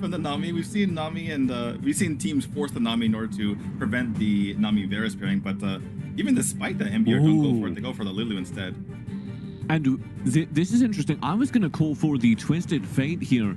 from the Nami. We've seen Nami and we've seen teams force the Nami in order to prevent the Nami Varus pairing, but even despite that, MBR don't go for it. They go for the Lulu instead. And this is interesting. I was going to call for the Twisted Fate here,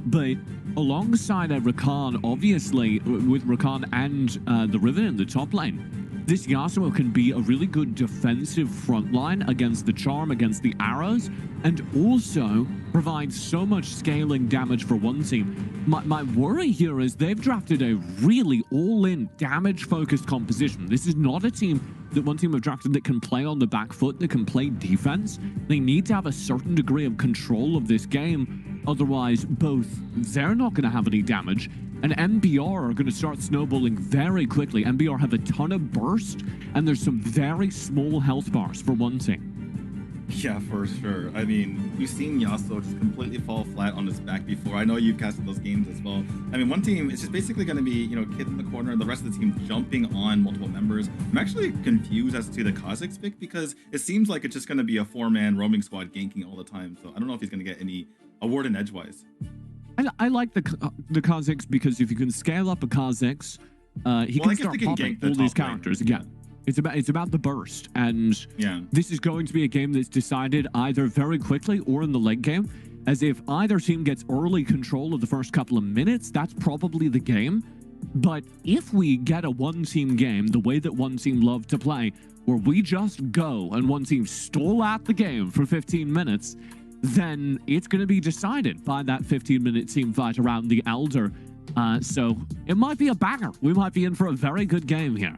but alongside Rakan, obviously, with Rakan and the Riven in the top lane, this Yasuo can be a really good defensive front line against the Charm, against the arrows, and also provide so much scaling damage for one team. My worry here is they've drafted a really all-in damage-focused composition. This is not a team that one team have drafted that can play on the back foot, that can play defense. They need to have a certain degree of control of this game. Otherwise, both they're not going to have any damage, and MBR are going to start snowballing very quickly. MBR have a ton of burst, and there's some very small health bars for one team. Yeah, for sure. I mean, we've seen Yasuo just completely fall flat on his back before. I know you've casted those games as well. I mean, one team is just basically going to be, you know, kid in the corner, and the rest of the team jumping on multiple members. I'm actually confused as to the Kha'Zix pick because it seems like it's just going to be a 4-man roaming squad ganking all the time. So I don't know if he's going to get any award in edgewise. I like the Kha'Zix because if you can scale up a Kha'Zix, he can start popping all these characters again. It's about the burst, and yeah, this is going to be a game that's decided either very quickly or in the late game, as if either team gets early control of the first couple of minutes, that's probably the game. But if we get a one-team game, the way that one team loved to play, where we just go and one team stall out the game for 15 minutes, then it's going to be decided by that 15-minute team fight around the Elder. So it might be a banger. We might be in for a very good game here.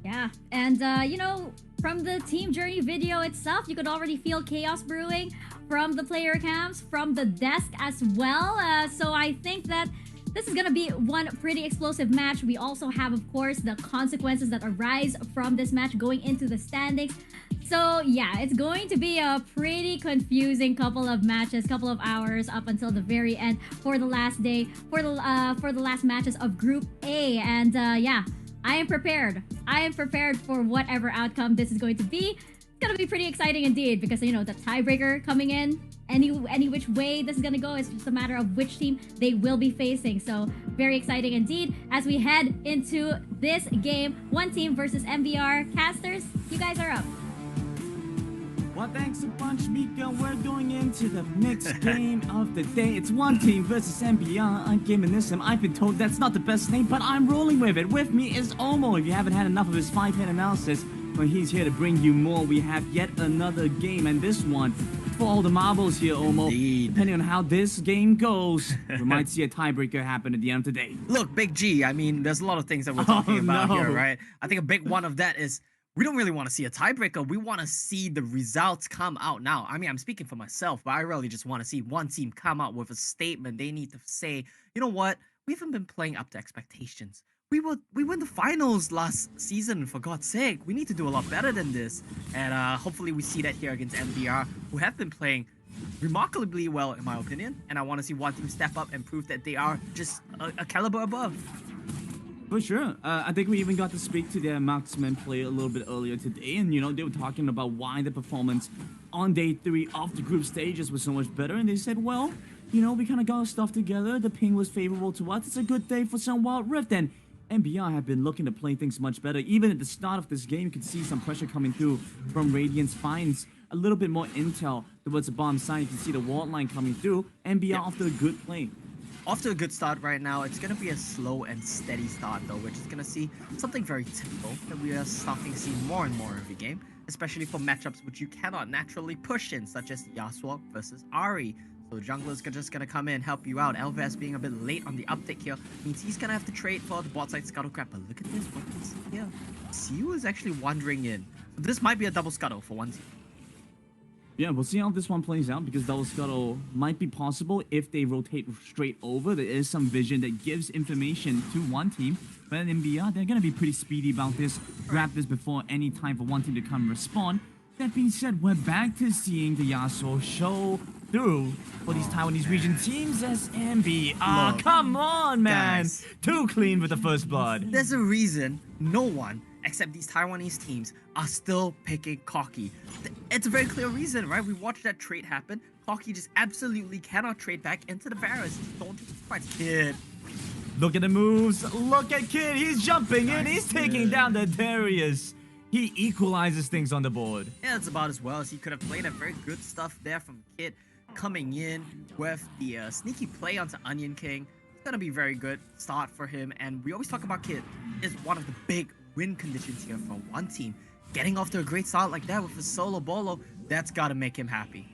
Yeah, and you know, from the team journey video itself, you could already feel chaos brewing from the player cams, from the desk as well. So I think that this is going to be one pretty explosive match. We also have, of course, the consequences that arise from this match going into the standings. So yeah, it's going to be a pretty confusing couple of matches, couple of hours up until the very end for the last day, for the last matches of Group A. And yeah, I am prepared. I am prepared for whatever outcome this is going to be. It's going to be pretty exciting indeed because, you know, the tiebreaker coming in, any which way this is going to go, it's just a matter of which team they will be facing. So very exciting indeed as we head into this game. One team versus MBR. Casters, you guys are up. Well, thanks a bunch, Mika. We're going into the next game of the day. It's one team versus MBR. I'm giving this him. I've been told that's not the best name, but I'm rolling with it. With me is Omo. If you haven't had enough of his 5-hit analysis, well, he's here to bring you more. We have yet another game, and this one, for all the marbles here, Omo. Indeed. Depending on how this game goes, we might see a tiebreaker happen at the end of the day. Look, Big G, I mean, there's a lot of things that we're talking about here, right? I think a big one of that is we don't really want to see a tiebreaker. We want to see the results come out now. I mean, I'm speaking for myself, but I really just want to see one team come out with a statement. They need to say, you know what? We haven't been playing up to expectations. We won the finals last season, for God's sake. We need to do a lot better than this. And hopefully we see that here against MBR, who have been playing remarkably well, in my opinion. And I want to see one team step up and prove that they are just a caliber above. For sure. I think we even got to speak to their marksman player a little bit earlier today, and you know, they were talking about why the performance on day 3 of the group stages was so much better, and they said, well, you know, we kind of got our stuff together, the ping was favorable to us, it's a good day for some Wild Rift, and MBR have been looking to play things much better. Even at the start of this game, you could see some pressure coming through from Radiance. Finds a little bit more intel towards the bottom side. You can see the wall line coming through. MBR off to a good play. Off to a good start right now. It's going to be a slow and steady start, though. We're just going to see something very typical that we are starting to see more and more every game, especially for matchups which you cannot naturally push in, such as Yasuo versus Ahri. So jungler's just going to come in, help you out. Elvez being a bit late on the uptick here means he's going to have to trade for the bot side scuttle crab. But look at this, what we see here. Siu is actually wandering in. So this might be a double scuttle for one team. Yeah, we'll see how this one plays out because double scuttle might be possible if they rotate straight over. There is some vision that gives information to one team. But in MBR, they're going to be pretty speedy about this. Grab this before any time for one team to come respond. That being said, we're back to seeing the Yasuo show through for these Taiwanese region teams as MBR. Look, come on, man. guys. Too clean with the first blood. There's a reason no one except these Taiwanese teams are still picking Cocky. It's a very clear reason, right? We watched that trade happen. Hockey just absolutely cannot trade back into the Varus. Don't take surprise. Kid. Look at the moves. Look at Kid. He's jumping in. He's taking Kid. down the Darius. He equalizes things on the board. Yeah, that's about as well as he could have played. A very good stuff there from Kid coming in with the sneaky play onto Onion King. It's going to be very good start for him. And we always talk about Kid is one of the big win conditions here for one team. Getting off to a great start like that with a solo bolo, that's got to make him happy.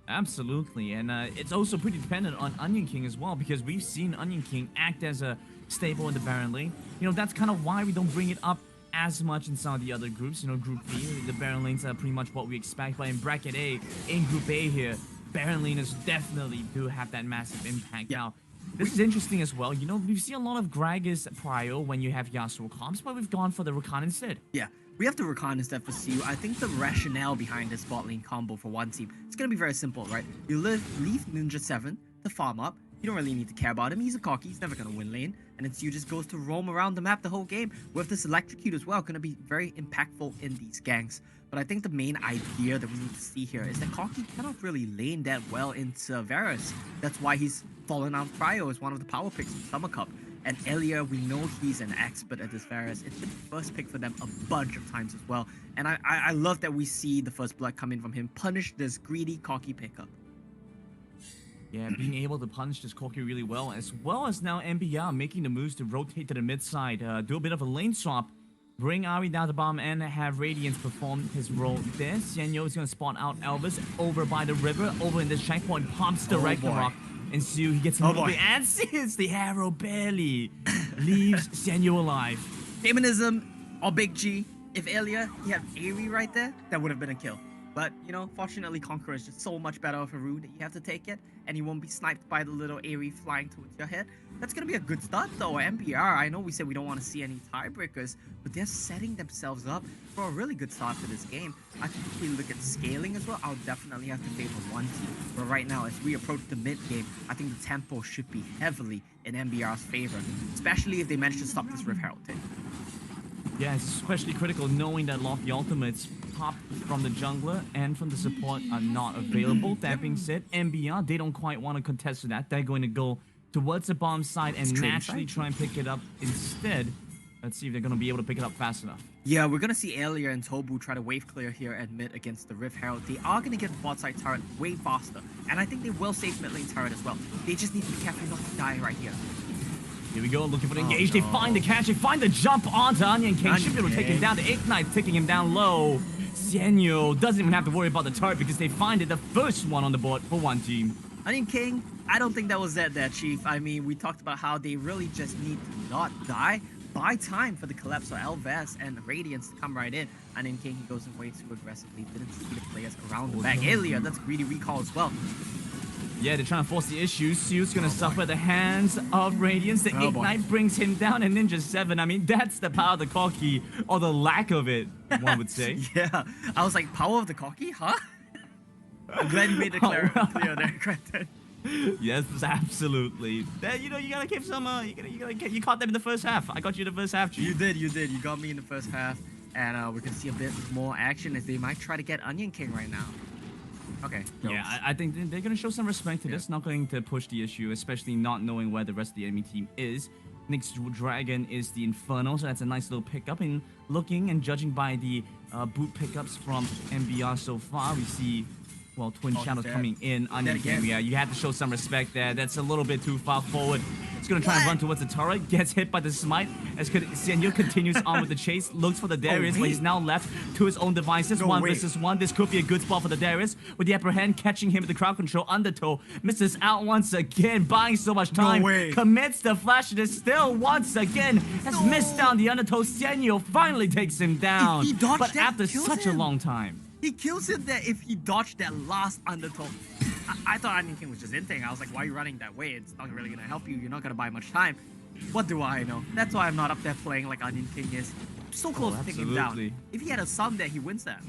Absolutely, and it's also pretty dependent on Onion King as well, because we've seen Onion King act as a staple in the Baron lane. You know, that's kind of why we don't bring it up as much in some of the other groups. You know, Group B, the Baron lanes are pretty much what we expect, but in Bracket A, in Group A here, Baron laners definitely do have that massive impact. Yeah. Now, this is interesting as well. You know, we've seen a lot of Gragas prio when you have Yasuo comps, but we've gone for the Rakan instead. Yeah, we have the Rakan instead for CU. I think the rationale behind this bot lane combo for one team, it's going to be very simple, right? You leave Ninja 7 to farm up. You don't really need to care about him. He's a cocky. He's never going to win lane. And then CU just goes to roam around the map the whole game with this Electrocute as well. Going to be very impactful in these ganks. But I think the main idea that we need to see here is that Koki cannot really lane that well into Varus. That's why he's fallen out of Prio as one of the power picks in Summer Cup. And Elia, we know he's an expert at this Varus. It's been the first pick for them a bunch of times as well. And I love that we see the first blood come in from him, punish this greedy Koki pickup. Yeah, being able to punish this Koki really well as now MBR making the moves to rotate to the mid side, do a bit of a lane swap, bring Ari down the bottom, and have Radiance perform his role there. Xianyo is going to spawn out Elvis over by the river, over in this checkpoint, pumps the Ragnarok. And Sue, he gets moving, and sees the arrow barely leaves Xianyo alive. Demonism or Big G. If Elia, he had Aerie right there, that would have been a kill. But, you know, fortunately, Conqueror is just so much better of a route that you have to take it, and you won't be sniped by the little Aerie flying towards your head. That's going to be a good start, though. MBR, I know we said we don't want to see any tiebreakers, but they're setting themselves up for a really good start to this game. I think if we look at scaling as well, I'll definitely have to favor one team. But right now, as we approach the mid game, I think the tempo should be heavily in MBR's favor, especially if they manage to stop this Rift Herald take. Yeah, it's especially critical knowing that a lot of the ultimates pop from the jungler and from the support are not available. That being said, MBR, they don't quite want to contest that. They're going to go towards the bomb side and naturally try and pick it up instead. Let's see if they're going to be able to pick it up fast enough. Yeah, we're going to see Elia and Tobu try to wave clear here at mid against the Rift Herald. They are going to get the bot side turret way faster. And I think they will save mid lane turret as well. They just need to be careful not to die right here. Here we go, looking for the engage. They find the catch. They find the jump onto Onion King. Should be able to take him down. The Ignite taking him down low. Xianyo doesn't even have to worry about the turret because they find it, the first one on the board for one team. Onion King, I don't think that was that there, Chief. I mean, we talked about how they really just need to not die. Buy time for the collapse of Elvis and Radiance to come right in. Onion King, he goes in way too aggressively. Didn't see the players around the back. Elia, that's greedy recall as well. Yeah, they're trying to force the issue. Sue's gonna suffer at the hands of Radiance. The Ignite brings him down, and Ninja 7. I mean, that's the power of the Koki, or the lack of it, one would say. Yeah, I was like, power of the Koki, huh? I'm glad you made it clear there, Quentin. Yes, absolutely. You know, you gotta keep some. You caught them in the first half. I got you in the first half. Chief. You did. You got me in the first half, and we're gonna see a bit more action as they might try to get Onion King right now. Okay. Yeah, I think they're going to show some respect to this, not going to push the issue, especially not knowing where the rest of the enemy team is. Next dragon is the Inferno, so that's a nice little pickup. And looking and judging by the boot pickups from MBR so far, we see, well, Twin Shadows coming in. Onion King, yeah, you have to show some respect there. That's a little bit too far forward. It's going to try and run towards the turret, gets hit by the smite, as Xianyo continues on with the chase, looks for the Darius, but he's now left to his own devices. 1 versus 1. This could be a good spot for the Darius, with the upper hand catching him with the crowd control. Undertow misses out once again, buying so much time. Commits the flash, and still once again has missed down the Undertow. Xianyo finally takes him down, but after such a long time. He kills him there if he dodged that last Undertow. I thought Onion King was just in-thing. I was like, why are you running that way? It's not really going to help you. You're not going to buy much time. What do I know? That's why I'm not up there playing like Onion King is. So close to taking him down. If he had a sum there, he wins that.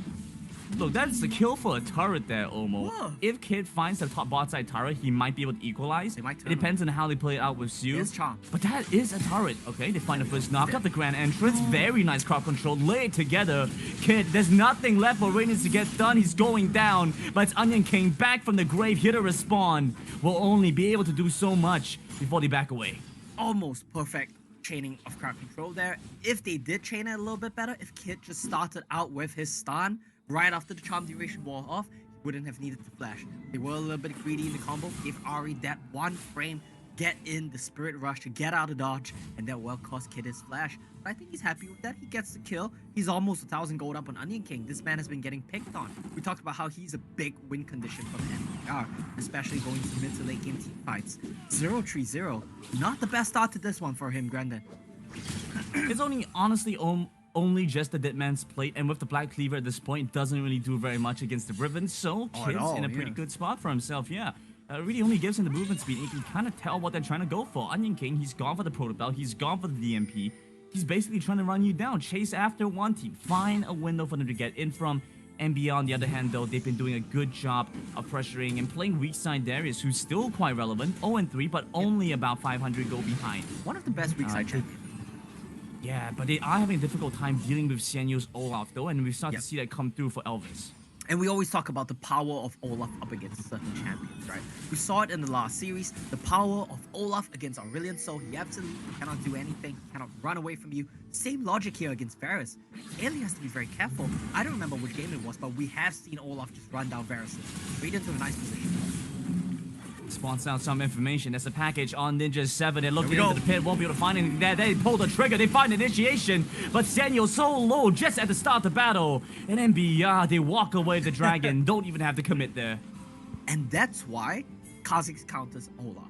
Look, that's the kill for a turret there, Omo. Whoa. If Kid finds the top bot side turret, he might be able to equalize. They might It turn depends on how they play it out with Zhu. It's charm. But that is a turret. Okay, they find the first knock up, the grand entrance. Very nice crowd control. Lay it together. Kid, there's nothing left for Radiance to get done. He's going down. But it's Onion King back from the grave here to respond. Will only be able to do so much before they back away. Almost perfect chaining of crowd control there. If they did chain it a little bit better, if Kid just started out with his stun right after the charm duration wore off, he wouldn't have needed to flash. They were a little bit greedy in the combo, gave Ari that one frame, get in the spirit rush to get out of dodge, and that well cost Kid his flash. But I think he's happy with that. He gets the kill. He's almost 1,000 gold up on Onion King. This man has been getting picked on. We talked about how he's a big win condition for the MBR, especially going to mid to late game team fights. 0-3-0. Not the best start to this one for him, Grandin. It's only honestly only just the dead man's plate, and with the Black Cleaver at this point, doesn't really do very much against the Riven, so Kid's in a pretty good spot for himself, yeah. Really only gives him the movement speed, and you can kind of tell what they're trying to go for. Onion King, he's gone for the Protobell, he's gone for the DMP. He's basically trying to run you down, chase after one team, find a window for them to get in from. MBR, on the other hand, though, they've been doing a good job of pressuring and playing weak side Darius, who's still quite relevant, 0-3, but only about 500 gold behind. One of the best weak side champions. Yeah, but they are having a difficult time dealing with Xianyu's Olaf, though, and we've started to see that come through for Elvis. And we always talk about the power of Olaf up against certain champions, right? We saw it in the last series, the power of Olaf against Aurelion Sol. He absolutely cannot do anything, he cannot run away from you. Same logic here against Varus. Ailey has to be very careful. I don't remember which game it was, but we have seen Olaf just run down Varus. Radiant to a nice position. Spawns out some information. There's a package on Ninja 7. They're looking into the pit, won't be able to find anything there. They pull the trigger, they find initiation, but Daniel's so low just at the start of the battle. And MBR, they walk away the dragon, don't even have to commit there. And that's why Kha'Zix counters Olaf.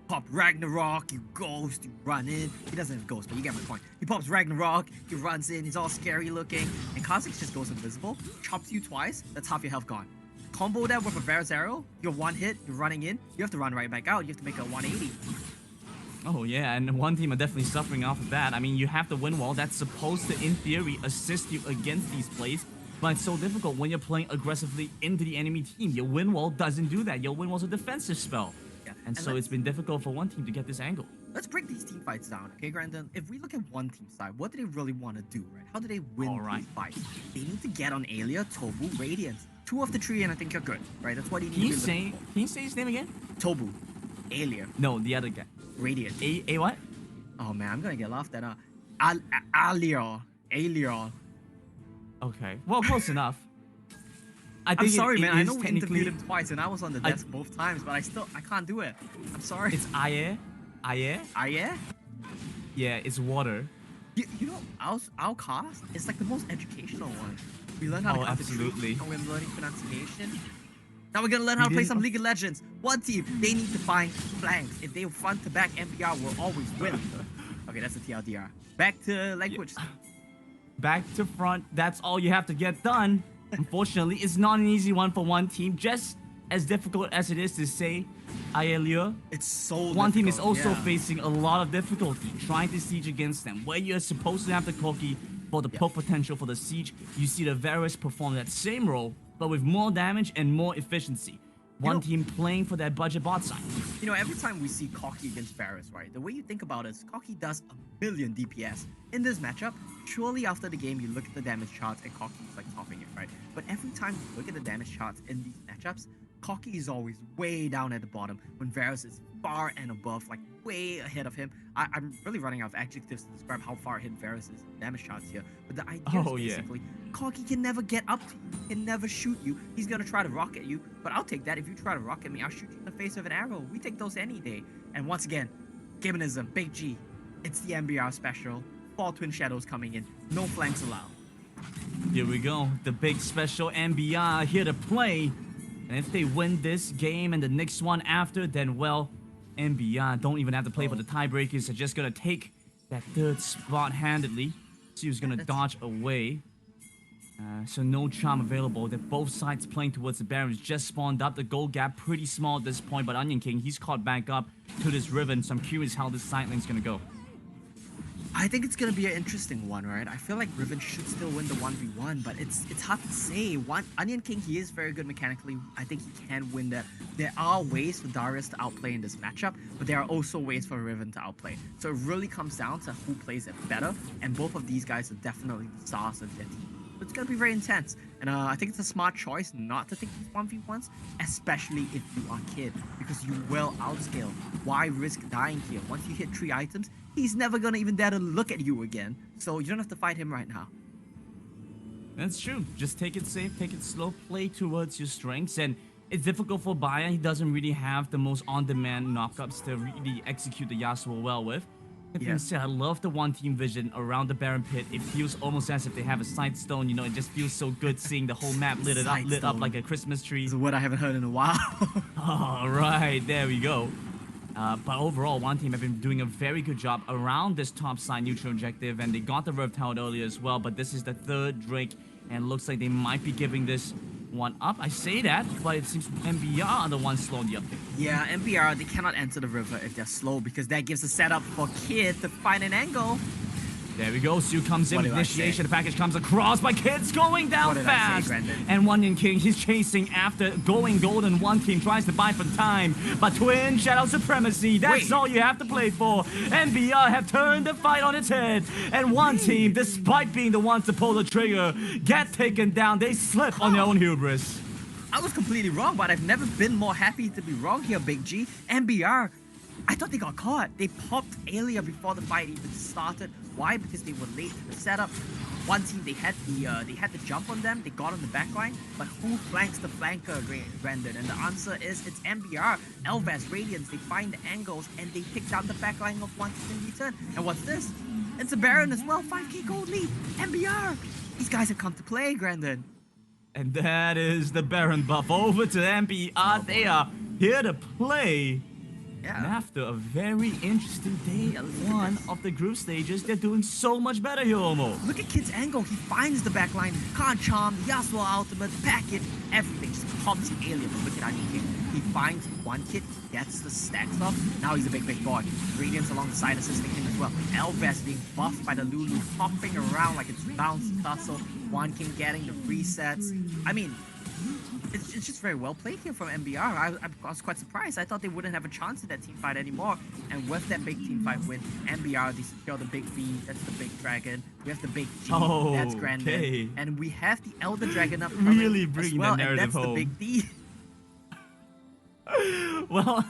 Pop Ragnarok, you ghost, you run in. He doesn't have ghost, but you get my point. He pops Ragnarok, he runs in, he's all scary looking, and Kha'Zix just goes invisible, chops you twice, that's half your health gone. Combo that with a Varus arrow, you're one hit, you're running in, you have to run right back out, you have to make a 180. Oh yeah, and one team are definitely suffering off of that. I mean, you have the wind wall that's supposed to, in theory, assist you against these plays, but it's so difficult when you're playing aggressively into the enemy team. Your wind wall doesn't do that. Your wind wall's a defensive spell. Yeah. And so it's been difficult for one team to get this angle. Let's break these team fights down, okay, Grandin? If we look at one team side, what do they really want to do, right? How do they win these fights? They need to get on Aelia, Tobu, Radiance. 2 of the 3, and I think you're good, right? That's what he needs. Can you say his name again? Tobu. Aelia. No, the other guy. Radiant. A what? Oh man, I'm gonna get laughed at. Alior. Okay. Well, close enough. I'm sorry, man. I know we interviewed him twice, and I was on the desk both times, but I can't do it. I'm sorry. It's Aye? Aye? Yeah, it's water. You know, our cast is like the most educational one. We learned how to count the trees, and we're learning pronunciation. Now we're gonna learn how to play some League of Legends. One team, they need to find flanks. If they front to back, MBR will always win. Okay, that's the TLDR. Back to language. Back to front, that's all you have to get done. Unfortunately, it's not an easy one for one team. Just as difficult as it is to say Aelia, it's so one team is also facing a lot of difficulty trying to siege against them. Where you're supposed to have the Corki for the poke potential for the siege, you see the Varus perform that same role, but with more damage and more efficiency. One team playing for that budget bot side. You know, every time we see Corki against Varus, right, the way you think about it is Corki does a million DPS. In this matchup, surely after the game you look at the damage charts and Corki is like topping it, right? But every time you look at the damage charts in these matchups, Corki is always way down at the bottom when Varus is far and above, like way ahead of him. I'm really running out of adjectives to describe how far ahead Varus is in damage charts here. But the idea is basically, Corki can never get up to you, can never shoot you. He's gonna try to rocket you, but I'll take that. If you try to rocket me, I'll shoot you in the face with an arrow. We take those any day. And once again, Gibbonism, Big G. It's the MBR special. 4 Twin Shadows coming in. No flanks allowed. Here we go. The big special MBR here to play. And if they win this game and the next one after, then well, MBR don't even have to play for the tiebreakers. They're just gonna take that 3rd spot handedly. See who's gonna dodge away. So no charm available. They're both sides playing towards the Barons. Just spawned up. The gold gap pretty small at this point, but Onion King, he's caught back up to this Riven. So I'm curious how this side lane's gonna go. I think it's gonna be an interesting one, right? I feel like Riven should still win the 1v1, but it's hard to say. Onion King, he is very good mechanically. I think he can win that. There are ways for Darius to outplay in this matchup, but there are also ways for Riven to outplay. So it really comes down to who plays it better, and both of these guys are definitely the stars of their team. So it's gonna be very intense, and I think it's a smart choice not to take these 1v1s, especially if you are Kid, because you will outscale. Why risk dying here? Once you hit 3 items, he's never gonna even dare to look at you again. So you don't have to fight him right now. That's true. Just take it safe, take it slow, play towards your strengths, and it's difficult for Bayern. He doesn't really have the most on-demand knockups to really execute the Yasuo well with. That being said, I love the one-team vision around the Baron pit. It feels almost as if they have a sight stone. You know, it just feels so good seeing the whole map lit up like a Christmas tree. This is what I haven't heard in a while. All right, there we go. But overall, one team have been doing a very good job around this top side neutral objective, and they got the Rift out earlier as well. But this is the 3rd Drake, and it looks like they might be giving this one up. I say that, but it seems MBR are the ones slowing the update. Yeah, MBR, they cannot enter the river if they're slow, because that gives a setup for Kid to find an angle. There we go. Sue comes in with initiation. The package comes across, but Kid's going down fast. And Onion King, he's chasing after going golden. One team tries to buy for time, but Twin Shadow Supremacy, that's all you have to play for. MBR have turned the fight on its head. And one team, despite being the ones to pull the trigger, get taken down. They slip on their own hubris. I was completely wrong, but I've never been more happy to be wrong here, Big G. MBR, I thought they got caught. They popped Alia before the fight even started. Why? Because they were late to the setup. One team, they had the jump on them. They got on the backline, but who flanks the flanker, Brandon? And the answer is it's MBR, Elvas, Radiance. They find the angles and they pick down the backline of one team in return. And what's this? It's a Baron as well. 5k gold lead. MBR. These guys have come to play, Brandon. And that is the Baron buff over to MBR. They are here to play. Yeah. And after a very interesting day one of the group stages, they're doing so much better here, Omo. Look at Kid's angle. He finds the backline. Can't charm, Yasuo ultimate, packet, everything. Just pops an alien. Look at Onion King. He finds one Kid, gets the stacks off. Now he's a big boy. Radiance alongside assisting him as well. Elvas being buffed by the Lulu, hopping around like it's bouncy castle. One King getting the resets. I mean, it's just very well played here from MBR. I was quite surprised. I thought they wouldn't have a chance in that team fight anymore. And with that big team fight win, MBR, they secure the big V, that's the big dragon. We have the big G, that's Grandin. And we have the Elder Dragon up really bringing well, the narrative and that's home. the big D. Well,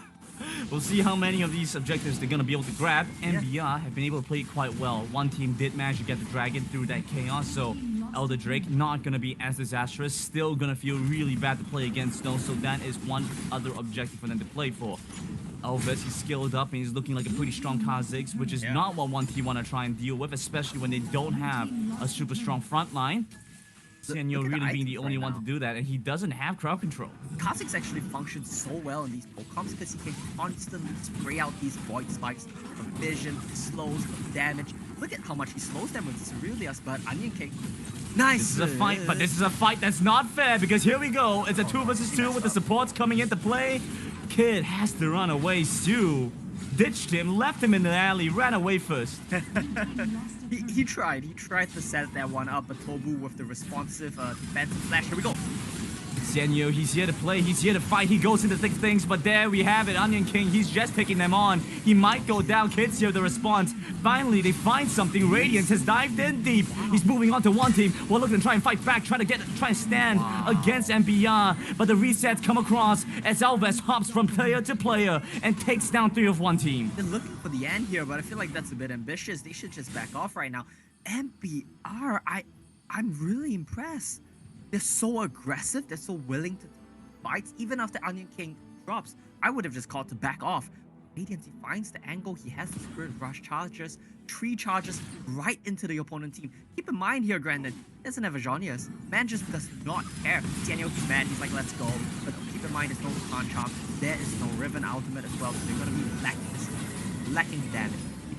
we'll see how many of these objectives they're going to be able to grab. MBR have been able to play it quite well. One team did manage to get the dragon through that chaos, so Elder Drake not going to be as disastrous. Still going to feel really bad to play against though, so that is one other objective for them to play for. Elvis, he's skilled up and he's looking like a pretty strong Kha'Zix, which is not what one team want to try and deal with, especially when they don't have a super strong front line. Senyo really being the only one to do that, and he doesn't have crowd control. Kha'Zix actually functions so well in these Pokecoms because he can constantly spray out these void spikes for vision, slows, for damage. Look at how much he slows them with Cerulea, but Onion King. Nice! This is a fight, but this is a fight that's not fair because here we go. It's a 2 versus 2 with the supports coming into play. Kid has to run away. Stu ditched him, left him in the alley, ran away first. He tried to set that one up, but Tobu with the responsive defensive flash. Here we go. Senyo, he's here to play, he's here to fight, he goes into thick things, but there we have it, Onion King, he's just taking them on. He might go down, Kids here, the response. Finally, they find something, Radiance has dived in deep. He's moving on to one team, while looking to try and fight back, try and stand against MBR, but the resets come across as Elvis hops from player to player and takes down 3 of one team. They're looking for the end here, but I feel like that's a bit ambitious. They should just back off right now. MBR, I'm really impressed. They're so aggressive, they're so willing to fight, even after Onion King drops. I would have just called to back off. Radiance, he finds the angle, he has the Spirit Rush charges, 3 charges right into the opponent team. Keep in mind here, Grandin, he doesn't have a Jonius. Man just does not care. Daniel is mad, he's like, let's go. But keep in mind, there's no Khan Charm, there is no Riven Ultimate as well, so they're gonna be lacking damage.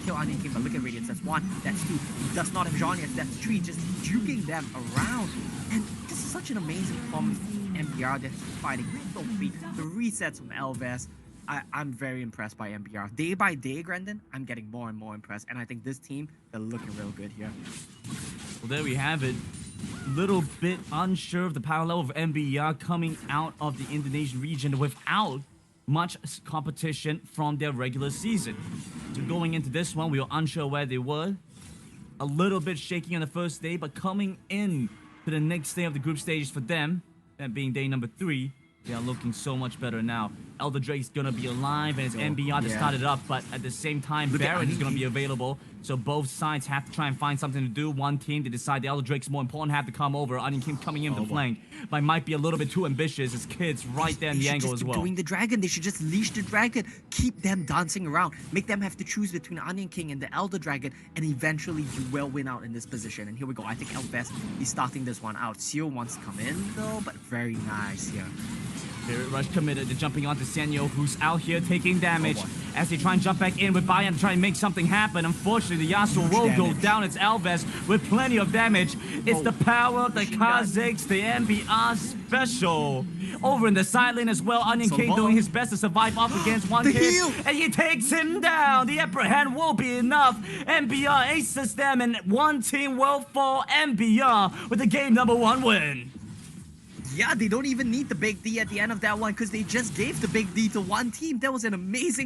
Kill Onion King, but look at Radiance, that's 1, that's 2. He does not have Jonius, that's 3, just juking them around. And this is such an amazing performance from MBR. They're fighting so free. The resets from Elvis. I'm very impressed by MBR. Day by day, Grendon, I'm getting more and more impressed. And I think this team, they're looking real good here. Well, there we have it. Little bit unsure of the power level of MBR coming out of the Indonesian region without much competition from their regular season. So going into this one, we were unsure where they were. A little bit shaky on the first day, but coming in to the next day of the group stages for them, that being day number 3, they are looking so much better now. Elder Drake's gonna be alive, and it's MBR to start it up, but at the same time, Baron is gonna be available. So both sides have to try and find something to do. One team, they decide the Elder Drake's more important, have to come over. Onion King coming in the flank, but might be a little bit too ambitious. His kids right there in the angle as well. Doing the dragon, they should just leash the dragon, keep them dancing around, make them have to choose between Onion King and the Elder Dragon, and eventually you will win out in this position. And here we go. I think Elvest, he's starting this one out. Seal wants to come in though, but very nice here. Spirit Rush committed to jumping onto Senyo, who's out here taking damage as they try and jump back in with Bayan to try and make something happen. Unfortunately, the Yasuo will go down. It's Elvest with plenty of damage. It's the power of the Kazakhs, the MBR special. Over in the side lane as well, Onion King doing his best to survive off against one hit. And he takes him down. The Emperor Hand will be enough. MBR aces them, and one team will fall. MBR with the game number 1 win. Yeah, they don't even need the big D at the end of that one because they just gave the big D to one team. That was an amazing